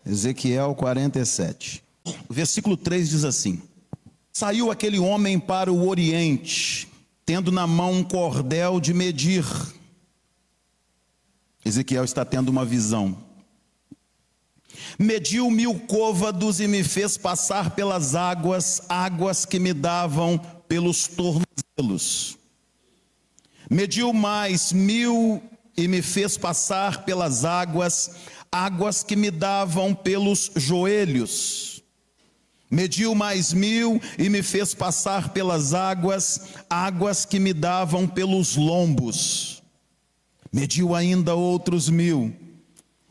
Ezequiel 47. O versículo 3 diz assim: Saiu aquele homem para o oriente, tendo na mão um cordel de medir. Ezequiel está tendo uma visão. Mediu 1000 côvados e me fez passar pelas águas, águas que me davam pelos tornozelos. Mediu mais 1000 e me fez passar pelas águas, águas que me davam pelos joelhos. Mediu mais 1000 e me fez passar pelas águas, águas que me davam pelos lombos. Mediu ainda outros 1000,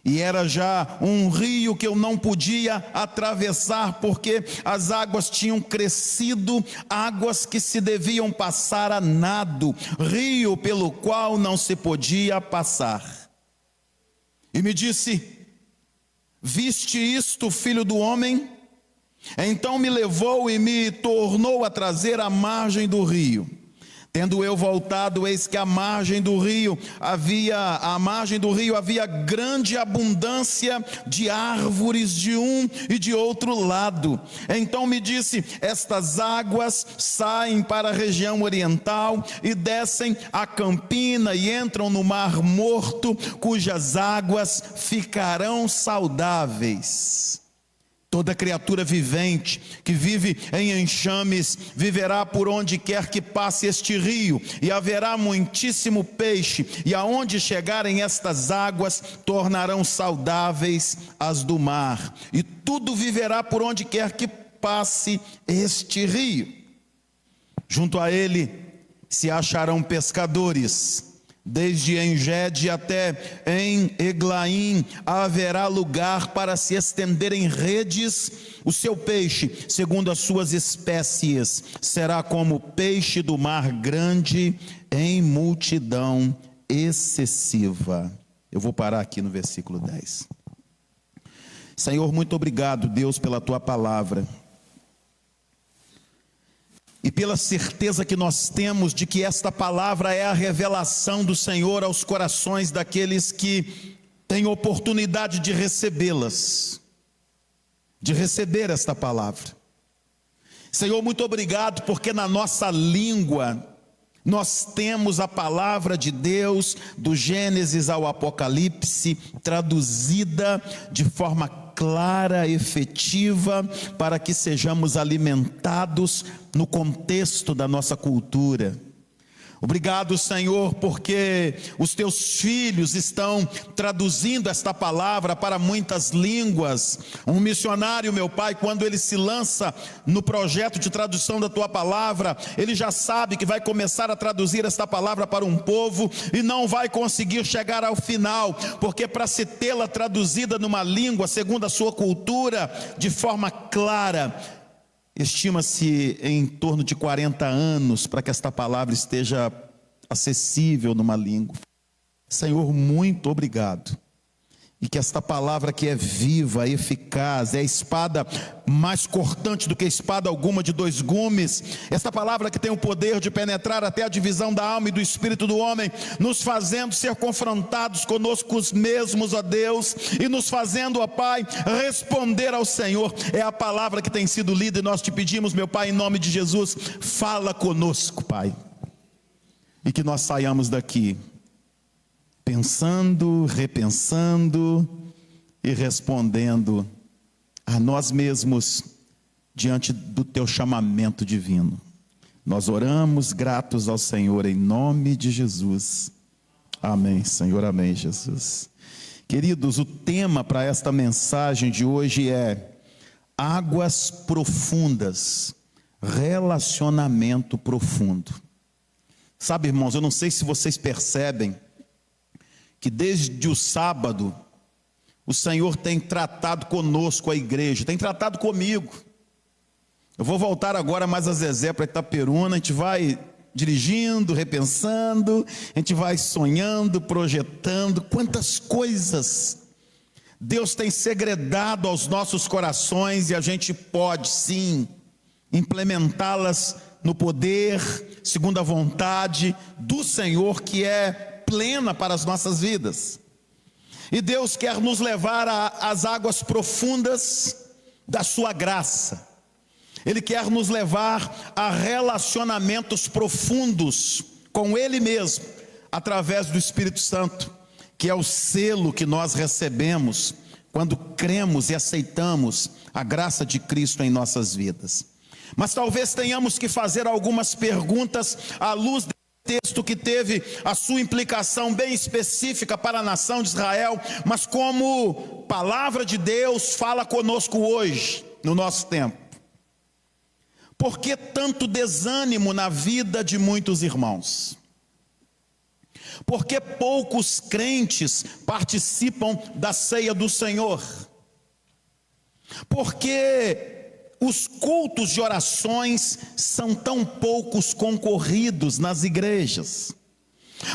e era já um rio que eu não podia atravessar, porque as águas tinham crescido, águas que se deviam passar a nado, rio pelo qual não se podia passar. E me disse: viste isto, filho do homem? Então me levou e me tornou a trazer à margem do rio. Tendo eu voltado, eis que à margem do rio havia grande abundância de árvores de um e de outro lado. Então me disse: estas águas saem para a região oriental e descem a Campina e entram no Mar Morto, cujas águas ficarão saudáveis. Toda criatura vivente que vive em enxames viverá por onde quer que passe este rio, e haverá muitíssimo peixe, e aonde chegarem estas águas tornarão saudáveis as do mar, e tudo viverá por onde quer que passe este rio. Junto a ele se acharão pescadores. Desde En-Gede até em Eglaim haverá lugar para se estenderem redes. O seu peixe, segundo as suas espécies, será como peixe do mar grande, em multidão excessiva. Eu vou parar aqui no versículo 10. Senhor, muito obrigado, Deus, pela tua palavra. E pela certeza que nós temos de que esta palavra é a revelação do Senhor aos corações daqueles que têm oportunidade de recebê-las, de receber esta palavra. Senhor, muito obrigado, porque na nossa língua nós temos a palavra de Deus, do Gênesis ao Apocalipse, traduzida de forma clara, efetiva, para que sejamos alimentados no contexto da nossa cultura. Obrigado, Senhor, porque os teus filhos estão traduzindo esta palavra para muitas línguas. Um missionário, meu Pai, quando ele se lança no projeto de tradução da tua palavra, ele já sabe que vai começar a traduzir esta palavra para um povo e não vai conseguir chegar ao final, porque para se tê-la traduzida numa língua segundo a sua cultura, de forma clara, estima-se em torno de 40 anos para que esta palavra esteja acessível numa língua. Senhor, muito obrigado. E que esta palavra que é viva, eficaz, é a espada mais cortante do que espada alguma de 2 gumes, esta palavra que tem o poder de penetrar até a divisão da alma e do espírito do homem, nos fazendo ser confrontados conosco os mesmos, ó Deus, e nos fazendo, ó Pai, responder ao Senhor. É a palavra que tem sido lida e nós te pedimos, meu Pai, em nome de Jesus, fala conosco, Pai, e que nós saiamos daqui pensando, repensando e respondendo a nós mesmos diante do teu chamamento divino. Nós oramos gratos ao Senhor em nome de Jesus. Amém, Senhor, amém, Jesus. Queridos, o tema para esta mensagem de hoje é águas profundas, relacionamento profundo. Sabe, irmãos, eu não sei se vocês percebem que desde o sábado, o Senhor tem tratado conosco, a igreja, tem tratado comigo. Eu vou voltar agora mais a Zezé para Itaperuna, a gente vai dirigindo, repensando, a gente vai sonhando, projetando, quantas coisas Deus tem segredado aos nossos corações e a gente pode sim implementá-las no poder, segundo a vontade do Senhor, que é plena para as nossas vidas. E Deus quer nos levar às águas profundas da sua graça. Ele quer nos levar a relacionamentos profundos com Ele mesmo, através do Espírito Santo, que é o selo que nós recebemos quando cremos e aceitamos a graça de Cristo em nossas vidas. Mas talvez tenhamos que fazer algumas perguntas à luz desse texto que teve a sua implicação bem específica para a nação de Israel, mas como palavra de Deus fala conosco hoje, no nosso tempo. Por que tanto desânimo na vida de muitos irmãos? Por que poucos crentes participam da ceia do Senhor? Por que os cultos de orações são tão poucos concorridos nas igrejas?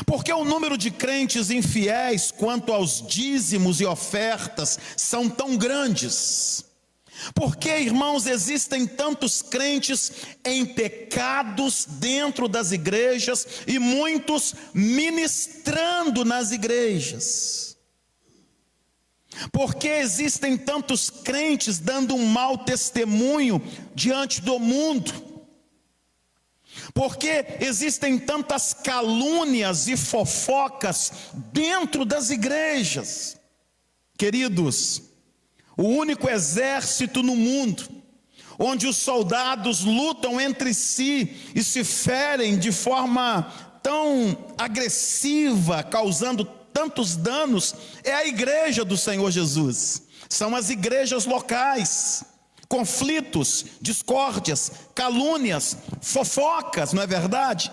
Por que o número de crentes infiéis quanto aos dízimos e ofertas são tão grandes? Por que, irmãos, existem tantos crentes em pecados dentro das igrejas e muitos ministrando nas igrejas? Por que existem tantos crentes dando um mau testemunho diante do mundo? Por que existem tantas calúnias e fofocas dentro das igrejas? Queridos, o único exército no mundo onde os soldados lutam entre si e se ferem de forma tão agressiva, causando tantos danos, é a igreja do Senhor Jesus. São as igrejas locais. Conflitos, discórdias, calúnias, fofocas, não é verdade?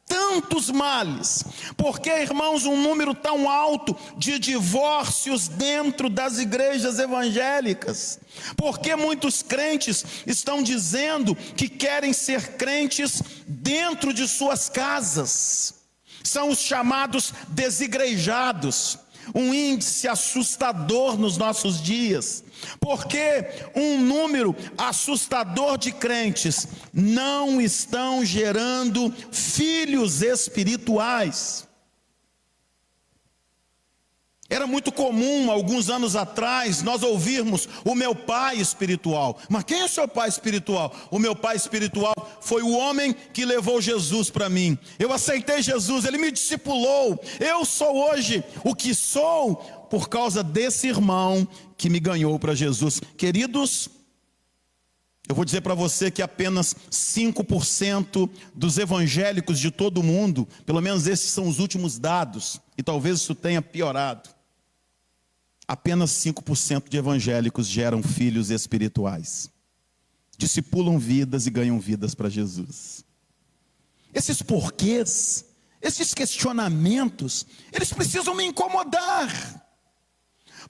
Tantos males. Por que, irmãos, um número tão alto de divórcios dentro das igrejas evangélicas? Por que muitos crentes estão dizendo que querem ser crentes dentro de suas casas? São os chamados desigrejados. Um índice assustador nos nossos dias, porque um número assustador de crentes não estão gerando filhos espirituais. Era muito comum, alguns anos atrás, nós ouvirmos o meu pai espiritual. Mas quem é o seu pai espiritual? O meu pai espiritual foi o homem que levou Jesus para mim. Eu aceitei Jesus, ele me discipulou. Eu sou hoje o que sou por causa desse irmão que me ganhou para Jesus. Queridos, eu vou dizer para você que apenas 5% dos evangélicos de todo o mundo, pelo menos esses são os últimos dados, e talvez isso tenha piorado. Apenas 5% de evangélicos geram filhos espirituais. Discipulam vidas e ganham vidas para Jesus. Esses porquês, esses questionamentos, eles precisam me incomodar.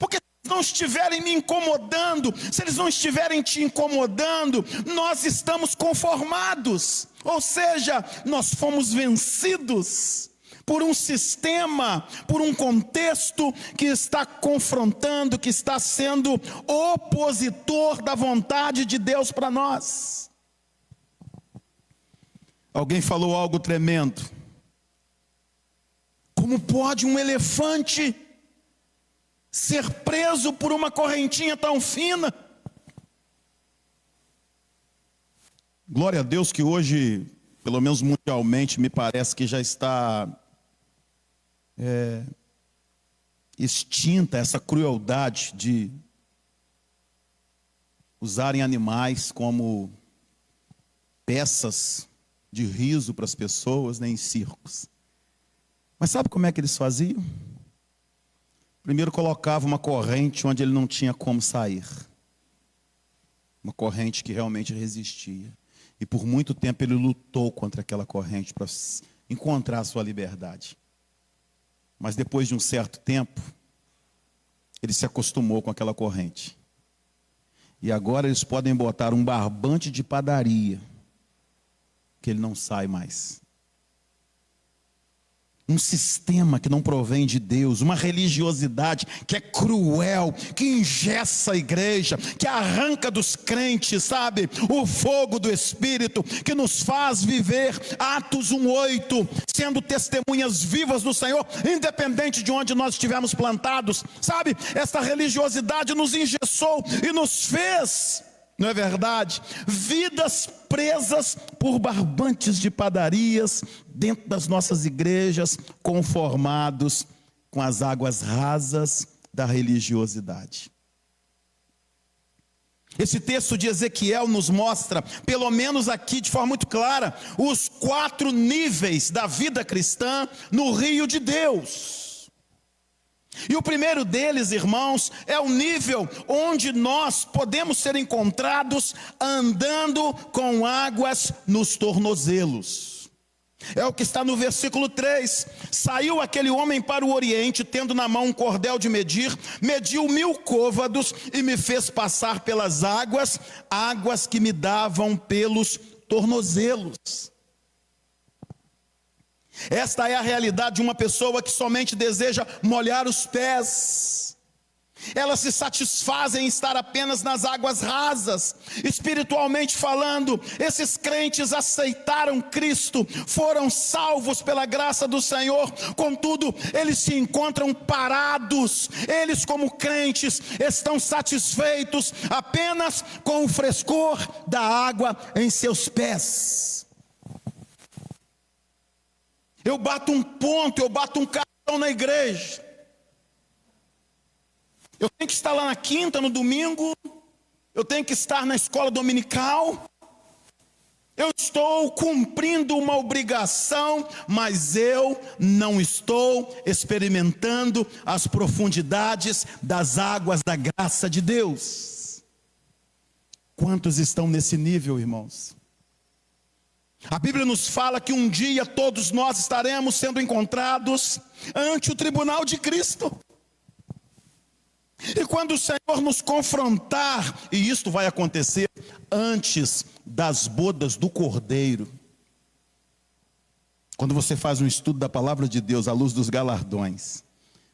Porque se eles não estiverem me incomodando, se eles não estiverem te incomodando, nós estamos conformados. Ou seja, nós fomos vencidos por um sistema, por um contexto que está confrontando, que está sendo opositor da vontade de Deus para nós. Alguém falou algo tremendo. Como pode um elefante ser preso por uma correntinha tão fina? Glória a Deus que hoje, pelo menos mundialmente, me parece que já está extinta essa crueldade de usarem animais como peças de riso para as pessoas, nem em circos. Mas sabe como é que eles faziam? Primeiro colocava uma corrente onde ele não tinha como sair. Uma corrente que realmente resistia. E por muito tempo ele lutou contra aquela corrente para encontrar a sua liberdade. Mas depois de um certo tempo, ele se acostumou com aquela corrente. E agora eles podem botar um barbante de padaria, que ele não sai mais. um sistema que não provém de Deus, uma religiosidade que é cruel, que engessa a igreja, que arranca dos crentes, sabe, o fogo do Espírito, que nos faz viver Atos 1:8, sendo testemunhas vivas do Senhor, independente de onde nós estivermos plantados, sabe, essa religiosidade nos engessou e nos fez, não é verdade, vidas presas por barbantes de padarias dentro das nossas igrejas, conformados com as águas rasas da religiosidade. Esse texto de Ezequiel nos mostra, pelo menos aqui de forma muito clara, os 4 níveis da vida cristã no rio de Deus. E o primeiro deles, irmãos, é o nível onde nós podemos ser encontrados andando com águas nos tornozelos. É o que está no versículo 3. Saiu aquele homem para o oriente, tendo na mão um cordel de medir, mediu 1000 côvados e me fez passar pelas águas, águas que me davam pelos tornozelos. Esta é a realidade de uma pessoa que somente deseja molhar os pés. Elas se satisfazem em estar apenas nas águas rasas. Espiritualmente falando, esses crentes aceitaram Cristo, foram salvos pela graça do Senhor, contudo, eles se encontram parados. Eles, como crentes, estão satisfeitos apenas com o frescor da água em seus pés. Eu bato um ponto, eu bato um cartão na igreja. Eu tenho que estar lá na quinta, no domingo. Eu tenho que estar na escola dominical. Eu estou cumprindo uma obrigação, mas eu não estou experimentando as profundidades das águas da graça de Deus. Quantos estão nesse nível, irmãos? A Bíblia nos fala que um dia todos nós estaremos sendo encontrados ante o tribunal de Cristo. E quando o Senhor nos confrontar, e isto vai acontecer antes das bodas do Cordeiro, quando você faz um estudo da palavra de Deus à luz dos galardões,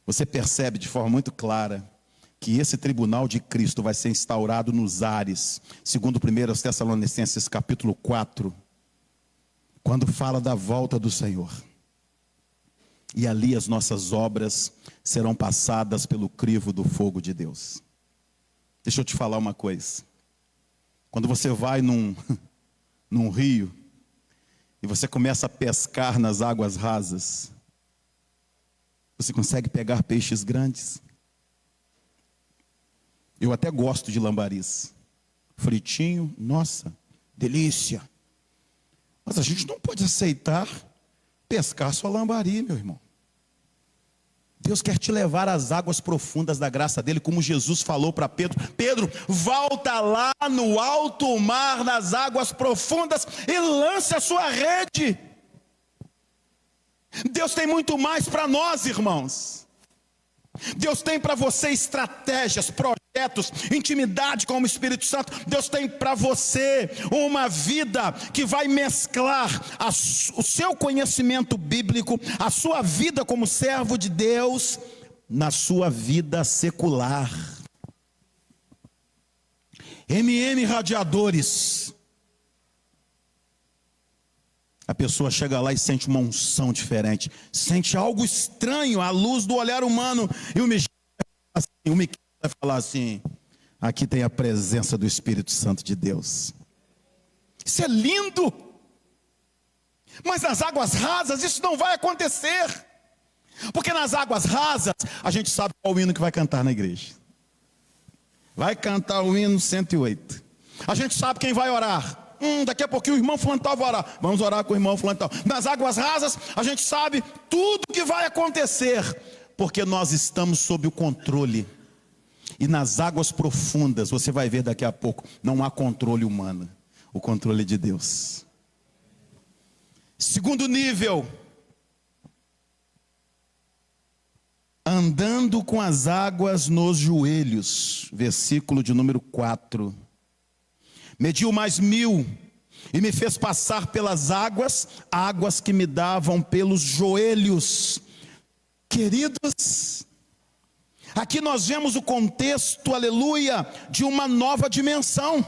você percebe de forma muito clara que esse tribunal de Cristo vai ser instaurado nos ares, segundo 1 Tessalonicenses capítulo 4, quando fala da volta do Senhor. E ali as nossas obras serão passadas pelo crivo do fogo de Deus. Deixa eu te falar uma coisa. Quando você vai num rio, e você começa a pescar nas águas rasas, você consegue pegar peixes grandes. Eu até gosto de lambaris. Fritinho, nossa, delícia. Mas a gente não pode aceitar pescar só lambari, meu irmão. Deus quer te levar às águas profundas da graça dele, como Jesus falou para Pedro. Pedro, volta lá no alto mar, nas águas profundas, e lance a sua rede. Deus tem muito mais para nós, irmãos. Deus tem para você estratégias, projetos, intimidade com o Espírito Santo. Deus tem para você uma vida que vai mesclar o seu conhecimento bíblico, a sua vida como servo de Deus, na sua vida secular. Radiadores. A pessoa chega lá e sente uma unção diferente, sente algo estranho à luz do olhar humano, e o Miquel vai falar assim: aqui tem a presença do Espírito Santo de Deus. Isso é lindo, mas nas águas rasas isso não vai acontecer, porque nas águas rasas a gente sabe qual o hino que vai cantar na igreja. Vai cantar o hino 108. A gente sabe quem vai orar. Daqui a pouquinho o irmão fulano tal vai orar. Vamos orar com o irmão fulano tal. Nas águas rasas a gente sabe tudo o que vai acontecer, porque nós estamos sob o controle. E nas águas profundas, você vai ver daqui a pouco, não há controle humano, o controle de Deus. Segundo nível, andando com as águas nos joelhos, versículo de número 4. Mediu mais 1000 e me fez passar pelas águas, águas que me davam pelos joelhos. Queridos, aqui nós vemos o contexto, aleluia, de uma nova dimensão.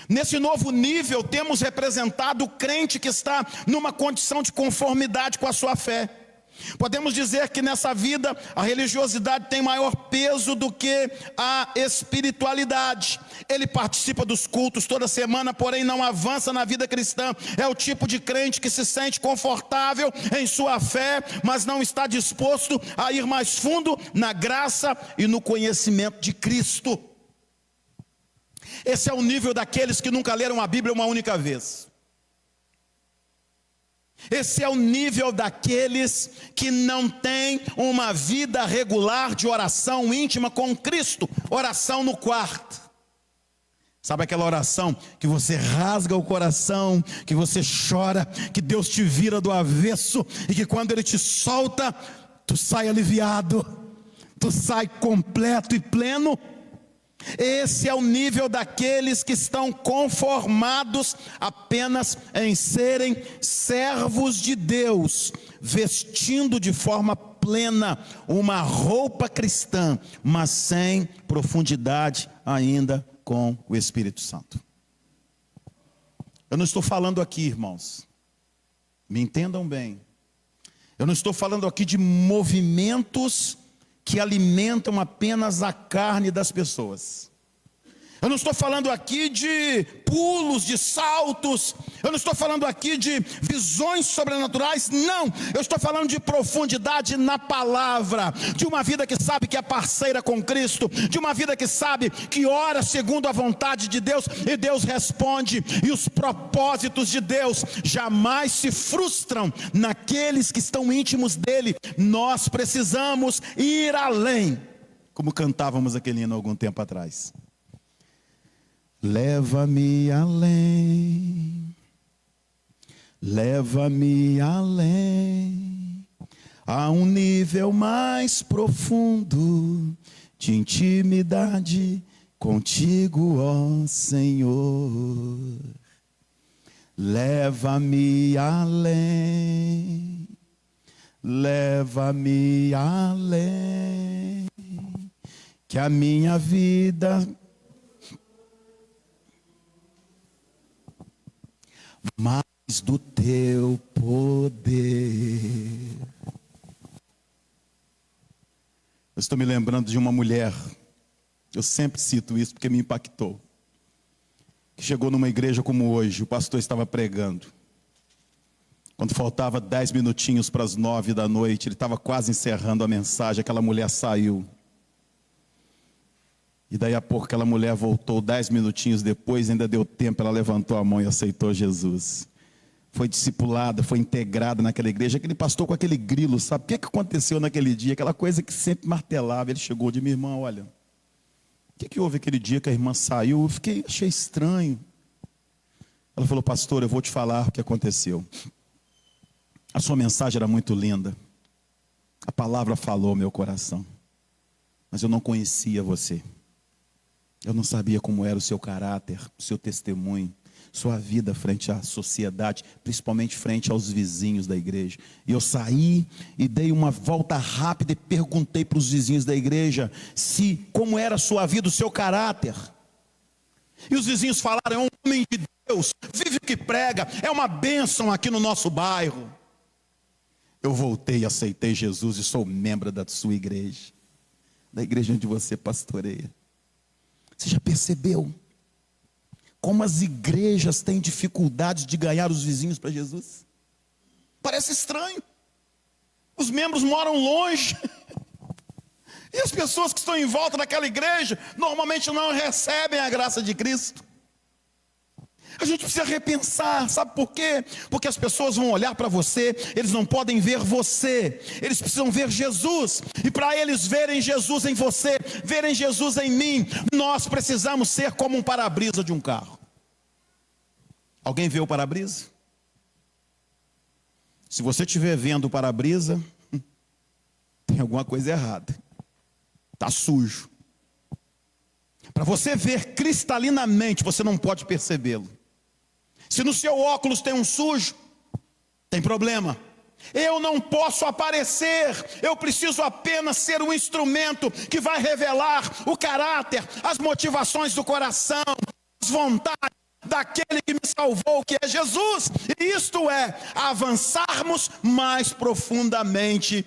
Nesse novo nível temos representado o crente que está numa condição de conformidade com a sua fé. Podemos dizer que nessa vida a religiosidade tem maior peso do que a espiritualidade. Ele participa dos cultos toda semana, porém não avança na vida cristã. É o tipo de crente que se sente confortável em sua fé, mas não está disposto a ir mais fundo na graça e no conhecimento de Cristo. Esse é o nível daqueles que nunca leram a Bíblia uma única vez. Esse é o nível daqueles que não têm uma vida regular de oração íntima com Cristo, oração no quarto. Sabe aquela oração que você rasga o coração, que você chora, que Deus te vira do avesso e que quando Ele te solta, tu sai aliviado, tu sai completo e pleno? Esse é o nível daqueles que estão conformados apenas em serem servos de Deus, vestindo de forma plena uma roupa cristã, mas sem profundidade ainda com o Espírito Santo. Eu não estou falando aqui, irmãos, me entendam bem, eu não estou falando aqui de movimentos que alimentam apenas a carne das pessoas. Eu não estou falando aqui de pulos, de saltos. Eu não estou falando aqui de visões sobrenaturais. Não, eu estou falando de profundidade na palavra. De uma vida que sabe que é parceira com Cristo. De uma vida que sabe que ora segundo a vontade de Deus. E Deus responde. E os propósitos de Deus jamais se frustram naqueles que estão íntimos dEle. Nós precisamos ir além. Como cantávamos aquele hino algum tempo atrás. Leva-me além, leva-me além, a um nível mais profundo de intimidade contigo, ó Senhor. Leva-me além, leva-me além, que a minha vida mais do teu poder. Eu estou me lembrando de uma mulher, eu sempre cito isso porque me impactou, que chegou numa igreja como hoje, o pastor estava pregando. Quando faltava 10 minutinhos para as 9 da noite, ele estava quase encerrando a mensagem, aquela mulher saiu. E daí a pouco aquela mulher voltou 10 minutinhos depois, ainda deu tempo, ela levantou a mão e aceitou Jesus. Foi discipulada, foi integrada naquela igreja. Aquele pastor com aquele grilo, sabe o que aconteceu naquele dia? Aquela coisa que sempre martelava. Ele chegou de minha irmã, olha, o que houve aquele dia que a irmã saiu? Eu achei estranho. Ela falou, pastor, eu vou te falar o que aconteceu. A sua mensagem era muito linda. A palavra falou ao meu coração. Mas eu não conhecia você. Eu não sabia como era o seu caráter, o seu testemunho, sua vida frente à sociedade, principalmente frente aos vizinhos da igreja. E eu saí e dei uma volta rápida e perguntei para os vizinhos da igreja como era a sua vida, o seu caráter. E os vizinhos falaram, é um homem de Deus, vive o que prega, é uma bênção aqui no nosso bairro. Eu voltei e aceitei Jesus e sou membro da sua igreja, da igreja onde você pastoreia. Você já percebeu como as igrejas têm dificuldades de ganhar os vizinhos para Jesus? Parece estranho. Os membros moram longe. E as pessoas que estão em volta daquela igreja normalmente não recebem a graça de Cristo. A gente precisa repensar, sabe por quê? Porque as pessoas vão olhar para você, eles não podem ver você, eles precisam ver Jesus, e para eles verem Jesus em você, verem Jesus em mim, nós precisamos ser como um para-brisa de um carro. Alguém vê o para-brisa? Se você estiver vendo o para-brisa, tem alguma coisa errada, está sujo. Para você ver cristalinamente, você não pode percebê-lo. Se no seu óculos tem um sujo, tem problema. Eu não posso aparecer, eu preciso apenas ser um instrumento que vai revelar o caráter, as motivações do coração, as vontades daquele que me salvou, que é Jesus. E isto é, avançarmos mais profundamente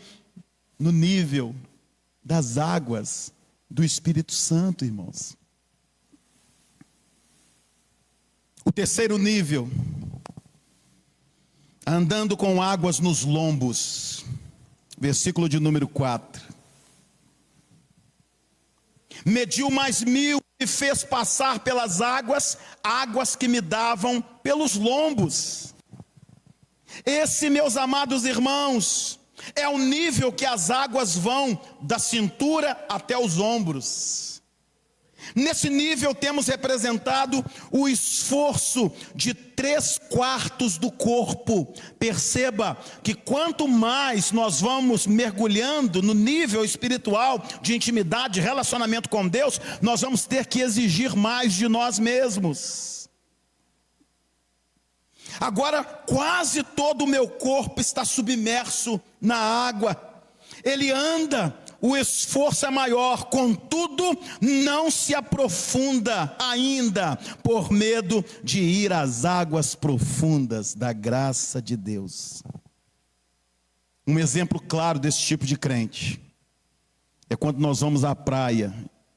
no nível das águas do Espírito Santo, irmãos. O terceiro nível, andando com águas nos lombos, versículo de número 4. Mediu mais 1000 e fez passar pelas águas, águas que me davam pelos lombos. Esse, meus amados irmãos, é o nível que as águas vão da cintura até os ombros. Nesse nível temos representado o esforço de 3/4 do corpo. Perceba que quanto mais nós vamos mergulhando no nível espiritual de intimidade, de relacionamento com Deus, nós vamos ter que exigir mais de nós mesmos. Agora quase todo o meu corpo está submerso na água. Ele anda, o esforço é maior, contudo não se aprofunda ainda, por medo de ir às águas profundas da graça de Deus. Um exemplo claro desse tipo de crente é quando nós vamos à praia,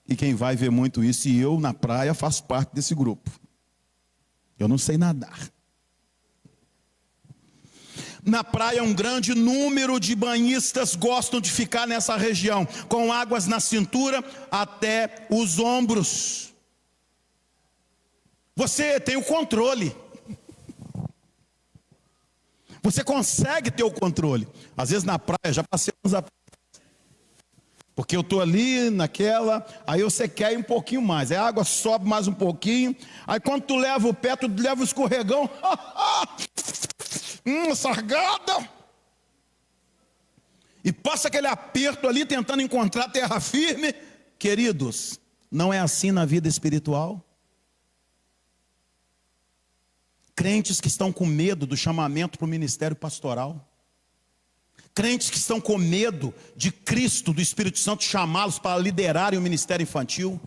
e quem vai ver muito isso, e eu na praia faço parte desse grupo. Eu não sei nadar. Na praia, um grande número de banhistas gostam de ficar nessa região, com águas na cintura até os ombros. Você tem o controle. Você consegue ter o controle. Às vezes na praia, já passei uns apertos. Porque eu estou ali naquela, aí você quer ir um pouquinho mais. Aí a água sobe mais um pouquinho. Aí quando tu leva o pé, tu leva o escorregão. Sargada. E passa aquele aperto ali tentando encontrar terra firme. Queridos, não é assim na vida espiritual? Crentes que estão com medo do chamamento para o ministério pastoral. Crentes que estão com medo de Cristo, do Espírito Santo, chamá-los para liderarem o ministério infantil.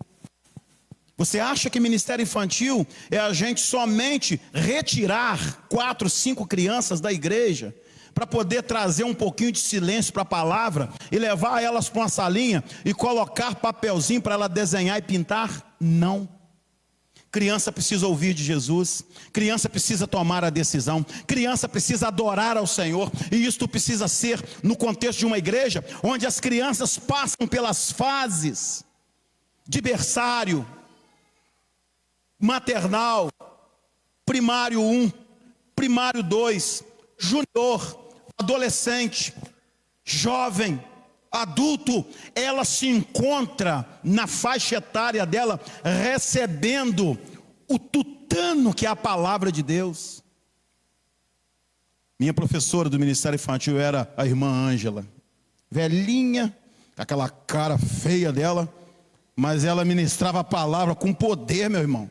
Você acha que ministério infantil é a gente somente retirar 4, 5 crianças da igreja para poder trazer um pouquinho de silêncio para a palavra e levar elas para uma salinha e colocar papelzinho para ela desenhar e pintar? Não. Criança precisa ouvir de Jesus, criança precisa tomar a decisão, criança precisa adorar ao Senhor, e isto precisa ser no contexto de uma igreja onde as crianças passam pelas fases de berçário, maternal, primário 1, primário 2, júnior, adolescente, jovem, adulto. Ela se encontra na faixa etária dela recebendo o tutano que é a palavra de Deus. Minha professora do Ministério Infantil era a irmã Ângela, velhinha, aquela cara feia dela, mas ela ministrava a palavra com poder, meu irmão.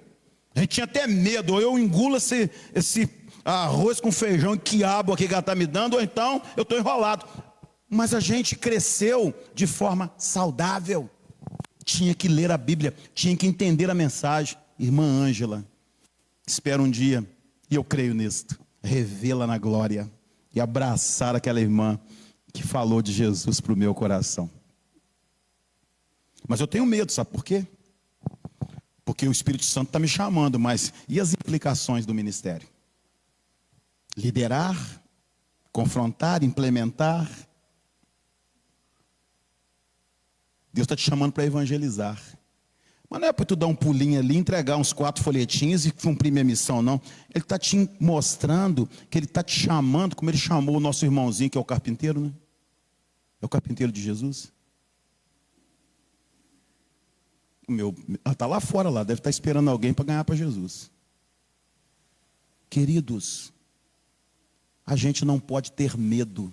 A gente tinha até medo, ou eu engulo esse arroz com feijão e quiabo aqui que ela está me dando, ou então eu estou enrolado. Mas a gente cresceu de forma saudável. Tinha que ler a Bíblia, tinha que entender a mensagem. Irmã Ângela, espero um dia, e eu creio nisto, revê-la na glória e abraçar aquela irmã que falou de Jesus para o meu coração. Mas eu tenho medo, sabe por quê? Porque o Espírito Santo está me chamando, mas e as implicações do ministério? Liderar, confrontar, implementar. Deus está te chamando para evangelizar. Mas não é para tu dar um pulinho ali, entregar uns 4 folhetinhos e cumprir minha missão, não. Ele está te mostrando que Ele está te chamando, como Ele chamou o nosso irmãozinho, que é o carpinteiro, né? É o carpinteiro de Jesus. Está lá fora, lá, deve estar esperando alguém para ganhar para Jesus. Queridos, a gente não pode ter medo,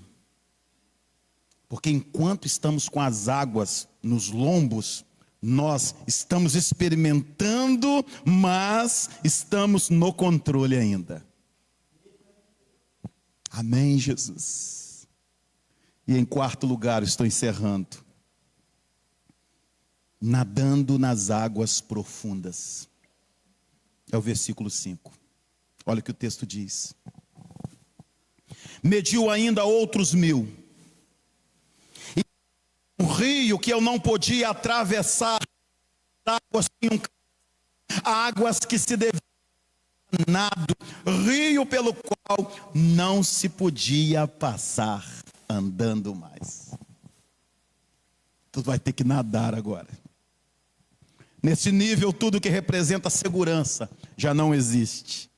porque enquanto estamos com as águas nos lombos, Nós estamos experimentando, mas estamos no controle ainda. Amém, Jesus. E em quarto lugar, estou encerrando. Nadando nas águas profundas. É o versículo 5. Olha o que o texto diz. Mediu ainda outros 1000. E um rio que eu não podia atravessar, águas que se deviam a nado, rio pelo qual não se podia passar andando mais. Tu vai ter que nadar agora. Nesse nível, tudo que representa segurança já não existe.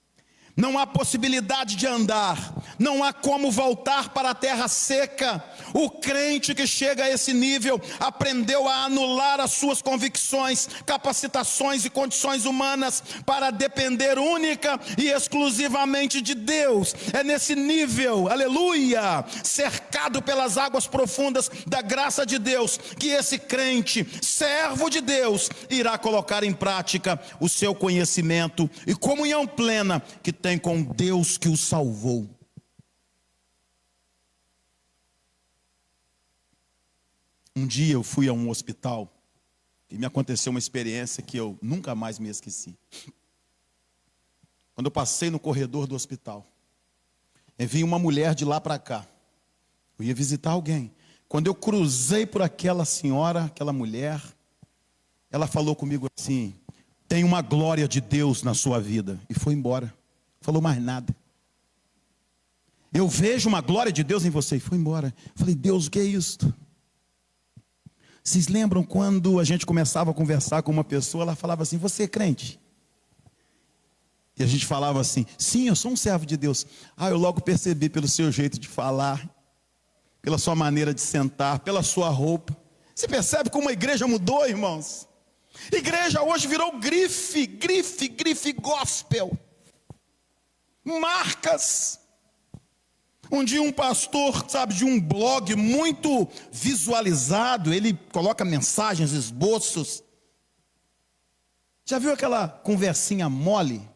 Não há possibilidade de andar, não há como voltar para a terra seca. O crente que chega a esse nível aprendeu a anular as suas convicções, capacitações e condições humanas para depender única e exclusivamente de Deus. É nesse nível, aleluia, cercado pelas águas profundas da graça de Deus, que esse crente, servo de Deus, irá colocar em prática o seu conhecimento e comunhão plena que tem com Deus que o salvou. Um dia eu fui a um hospital e me aconteceu uma experiência que eu nunca mais me esqueci. Quando eu passei no corredor do hospital, vinha uma mulher de lá para cá. Eu ia visitar alguém. Quando eu cruzei por aquela senhora, aquela mulher, ela falou comigo assim: tem uma glória de Deus na sua vida. E foi embora. Falou mais nada. Eu vejo uma glória de Deus em você. E foi embora. Falei: Deus, o que é isso? Vocês lembram quando a gente começava a conversar com uma pessoa, ela falava assim: você é crente? E a gente falava assim: sim, eu sou um servo de Deus. Eu logo percebi pelo seu jeito de falar, pela sua maneira de sentar, pela sua roupa. Você percebe como a igreja mudou, irmãos? Igreja hoje virou grife gospel. Marcas. Um dia um pastor, de um blog muito visualizado, ele coloca mensagens, esboços. Já viu aquela conversinha mole?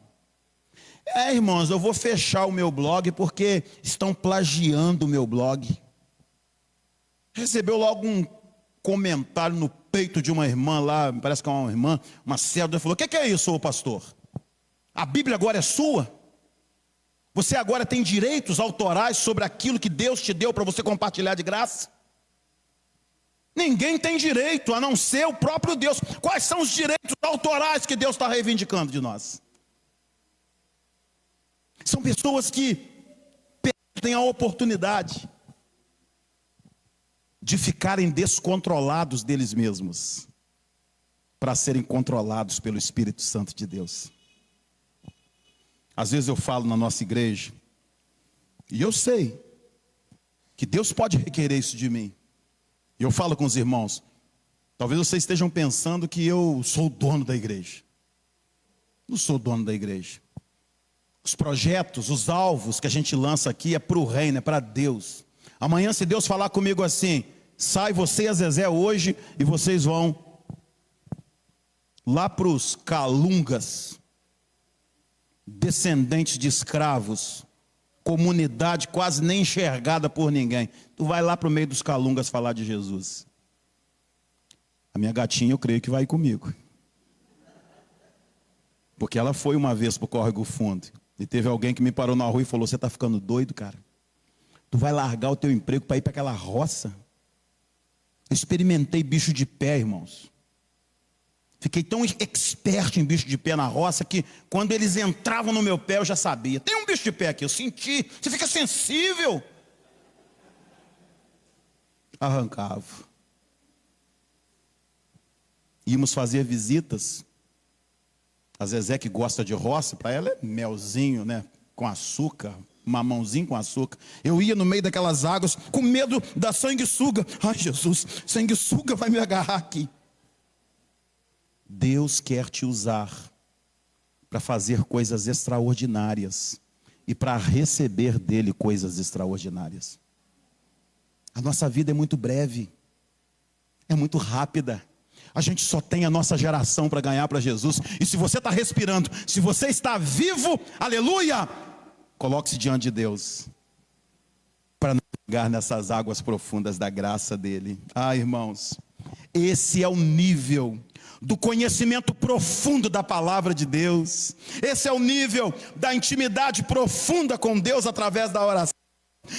Irmãos, eu vou fechar o meu blog porque estão plagiando o meu blog. Recebeu logo um comentário no peito de uma irmã lá, parece que é uma irmã, uma serva, falou: o que é isso, ô pastor? A Bíblia agora é sua? Você agora tem direitos autorais sobre aquilo que Deus te deu para você compartilhar de graça? Ninguém tem direito a não ser o próprio Deus. Quais são os direitos autorais que Deus está reivindicando de nós? São pessoas que perdem a oportunidade de ficarem descontrolados deles mesmos, para serem controlados pelo Espírito Santo de Deus. Às vezes eu falo na nossa igreja, e eu sei que Deus pode requerer isso de mim. E eu falo com os irmãos: talvez vocês estejam pensando que eu sou o dono da igreja. Não sou dono da igreja. Os projetos, os alvos que a gente lança aqui é para o reino, é para Deus. Amanhã, se Deus falar comigo assim: sai você e a Zezé hoje e vocês vão lá para os Calungas, descendentes de escravos, comunidade quase nem enxergada por ninguém. Tu vai lá para o meio dos Calungas falar de Jesus. A minha gatinha, eu creio que vai comigo. Porque ela foi uma vez para o Córrego Fundo. E teve alguém que me parou na rua e falou: você está ficando doido, cara? Tu vai largar o teu emprego para ir para aquela roça? Eu experimentei bicho de pé, irmãos. Fiquei tão expert em bicho de pé na roça que quando eles entravam no meu pé eu já sabia. Tem um bicho de pé aqui, eu senti. Você fica sensível. Arrancava. Íamos fazer visitas. A Zezé, que gosta de roça, para ela é melzinho, né? Com açúcar, mamãozinho com açúcar. Eu ia no meio daquelas águas com medo da sanguessuga. Ai, Jesus, sanguessuga vai me agarrar aqui. Deus quer te usar para fazer coisas extraordinárias e para receber dele coisas extraordinárias. A nossa vida é muito breve, é muito rápida. A gente só tem a nossa geração para ganhar para Jesus. E se você está respirando, se você está vivo, aleluia, coloque-se diante de Deus, para navegar nessas águas profundas da graça dele. Ah, irmãos, esse é o nível do conhecimento profundo da palavra de Deus. Esse é o nível da intimidade profunda com Deus através da oração.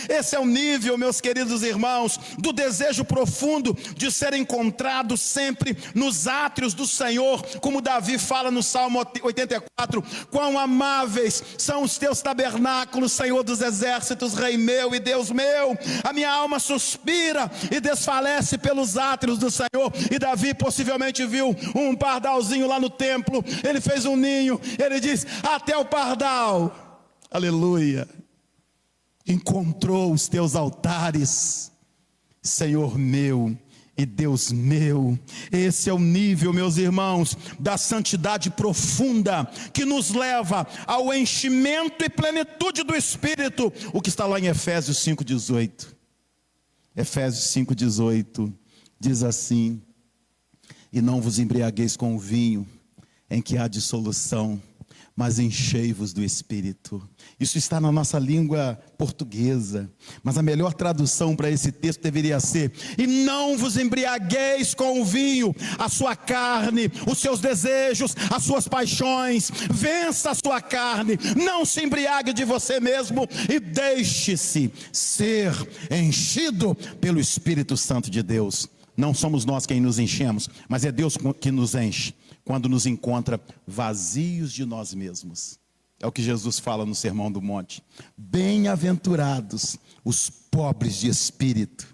Esse é o nível, meus queridos irmãos, do desejo profundo de ser encontrado sempre nos átrios do Senhor, como Davi fala no Salmo 84, quão amáveis são os teus tabernáculos, Senhor dos exércitos, Rei meu e Deus meu, a minha alma suspira e desfalece pelos átrios do Senhor. E Davi possivelmente viu um pardalzinho lá no templo, ele fez um ninho, ele diz, até o pardal, aleluia, encontrou os teus altares, Senhor meu e Deus meu. Esse é o nível, meus irmãos, da santidade profunda, que nos leva ao enchimento e plenitude do Espírito, o que está lá em Efésios 5,18. Efésios 5,18 diz assim: e não vos embriagueis com o vinho, em que há dissolução, mas enchei-vos do Espírito. Isso está na nossa língua portuguesa, mas a melhor tradução para esse texto deveria ser: e não vos embriagueis com o vinho, a sua carne, os seus desejos, as suas paixões. Vença a sua carne, não se embriague de você mesmo e deixe-se ser enchido pelo Espírito Santo de Deus. Não somos nós quem nos enchemos, mas é Deus que nos enche quando nos encontra vazios de nós mesmos. É o que Jesus fala no Sermão do Monte. Bem-aventurados os pobres de espírito,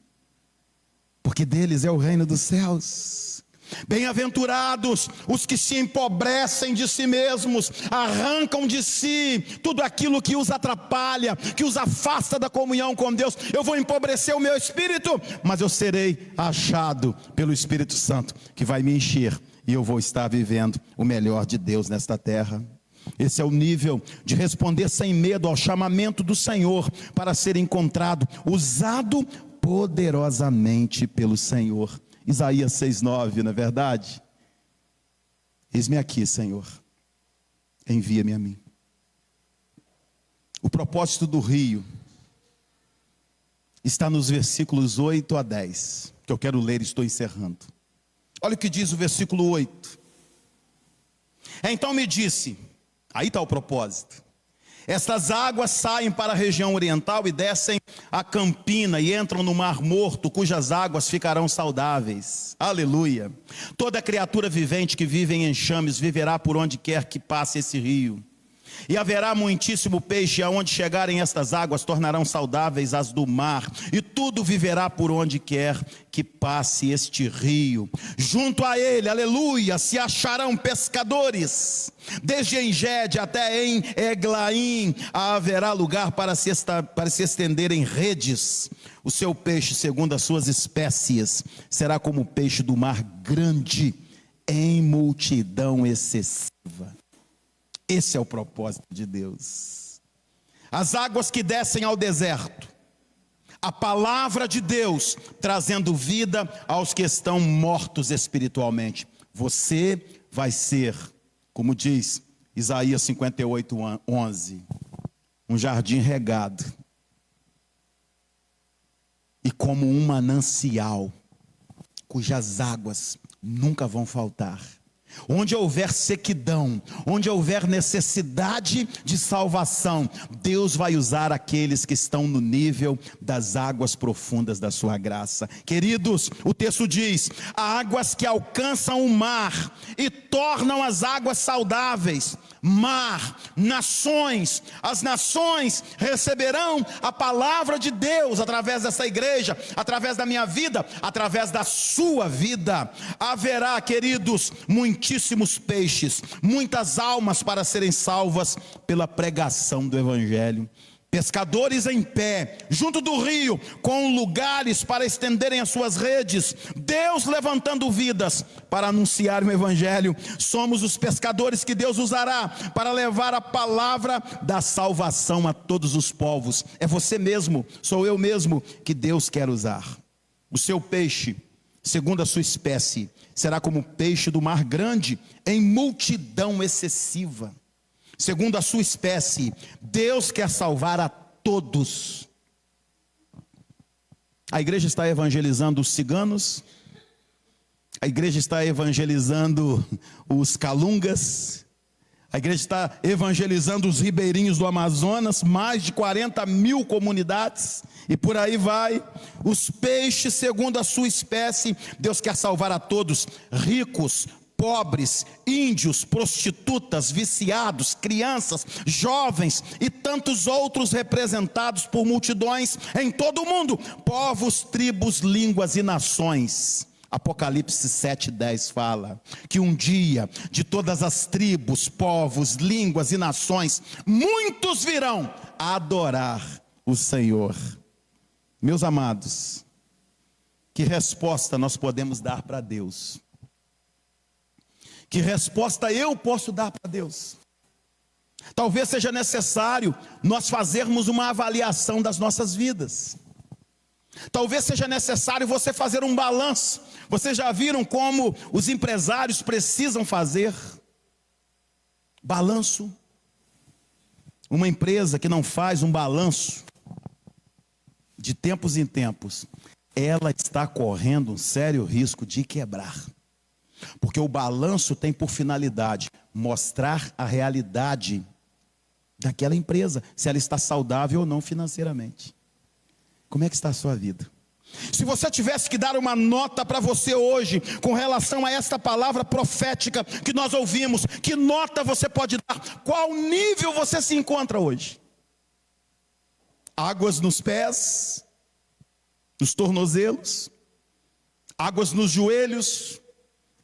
porque deles é o reino dos céus. Bem-aventurados os que se empobrecem de si mesmos, arrancam de si tudo aquilo que os atrapalha, que os afasta da comunhão com Deus. Eu vou empobrecer o meu espírito, mas eu serei achado pelo Espírito Santo, que vai me encher, e eu vou estar vivendo o melhor de Deus nesta terra. Esse é o nível de responder sem medo ao chamamento do Senhor para ser encontrado, usado poderosamente pelo Senhor. Isaías 6,9, não é verdade? Eis-me aqui, Senhor, envia-me a mim. O propósito do rio está nos versículos 8 a 10, que eu quero ler e estou encerrando. Olha o que diz o versículo 8. Então me disse, aí está o propósito: estas águas saem para a região oriental e descem a Campina e entram no Mar Morto, cujas águas ficarão saudáveis. Aleluia! Toda criatura vivente que vive em enxames viverá por onde quer que passe esse rio. E haverá muitíssimo peixe, e aonde chegarem estas águas tornarão saudáveis as do mar, e tudo viverá por onde quer que passe este rio. Junto a ele, aleluia, se acharão pescadores, desde Engede até em Eglaim haverá lugar para se estenderem redes. O seu peixe, segundo as suas espécies, será como o peixe do mar grande, em multidão excessiva. Esse é o propósito de Deus. As águas que descem ao deserto, a palavra de Deus trazendo vida aos que estão mortos espiritualmente. Você vai ser, como diz Isaías 58:11, um jardim regado e como um manancial cujas águas nunca vão faltar. Onde houver sequidão, onde houver necessidade de salvação, Deus vai usar aqueles que estão no nível das águas profundas da sua graça. Queridos, o texto diz: águas que alcançam o mar e tornam as águas saudáveis. Mar, nações, as nações receberão a palavra de Deus através dessa igreja, através da minha vida, através da sua vida. Haverá, queridos, muitíssimos peixes, muitas almas para serem salvas pela pregação do Evangelho. Pescadores em pé, junto do rio, com lugares para estenderem as suas redes. Deus levantando vidas para anunciar o Evangelho. Somos os pescadores que Deus usará para levar a palavra da salvação a todos os povos. É você mesmo, sou eu mesmo que Deus quer usar. O seu peixe segundo a sua espécie, será como peixe do mar grande, em multidão excessiva. Segundo a sua espécie, Deus quer salvar a todos. A igreja está evangelizando os ciganos, a igreja está evangelizando os calungas, a igreja está evangelizando os ribeirinhos do Amazonas, mais de 40 mil comunidades, e por aí vai. Os peixes segundo a sua espécie, Deus quer salvar a todos, ricos, pobres, índios, prostitutas, viciados, crianças, jovens e tantos outros representados por multidões em todo o mundo, povos, tribos, línguas e nações. Apocalipse 7:10 fala que um dia, de todas as tribos, povos, línguas e nações, muitos virão a adorar o Senhor. Meus amados, que resposta nós podemos dar para Deus? Que resposta eu posso dar para Deus? Talvez seja necessário nós fazermos uma avaliação das nossas vidas. Talvez seja necessário você fazer um balanço. Vocês já viram como os empresários precisam fazer balanço? Uma empresa que não faz um balanço de tempos em tempos, ela está correndo um sério risco de quebrar. Porque o balanço tem por finalidade mostrar a realidade daquela empresa, se ela está saudável ou não financeiramente. Como é que está a sua vida? Se você tivesse que dar uma nota para você hoje, com relação a esta palavra profética que nós ouvimos, que nota você pode dar? Qual nível você se encontra hoje? Águas nos pés, nos tornozelos, águas nos joelhos,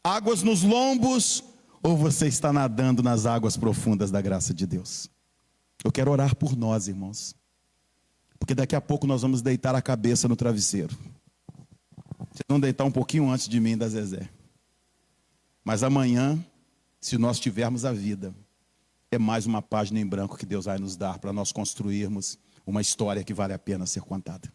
águas nos lombos, ou você está nadando nas águas profundas da graça de Deus? Eu quero orar por nós, irmãos, porque daqui a pouco nós vamos deitar a cabeça no travesseiro. Vocês vão deitar um pouquinho antes de mim, da Zezé. Mas amanhã, se nós tivermos a vida, é mais uma página em branco que Deus vai nos dar para nós construirmos uma história que vale a pena ser contada.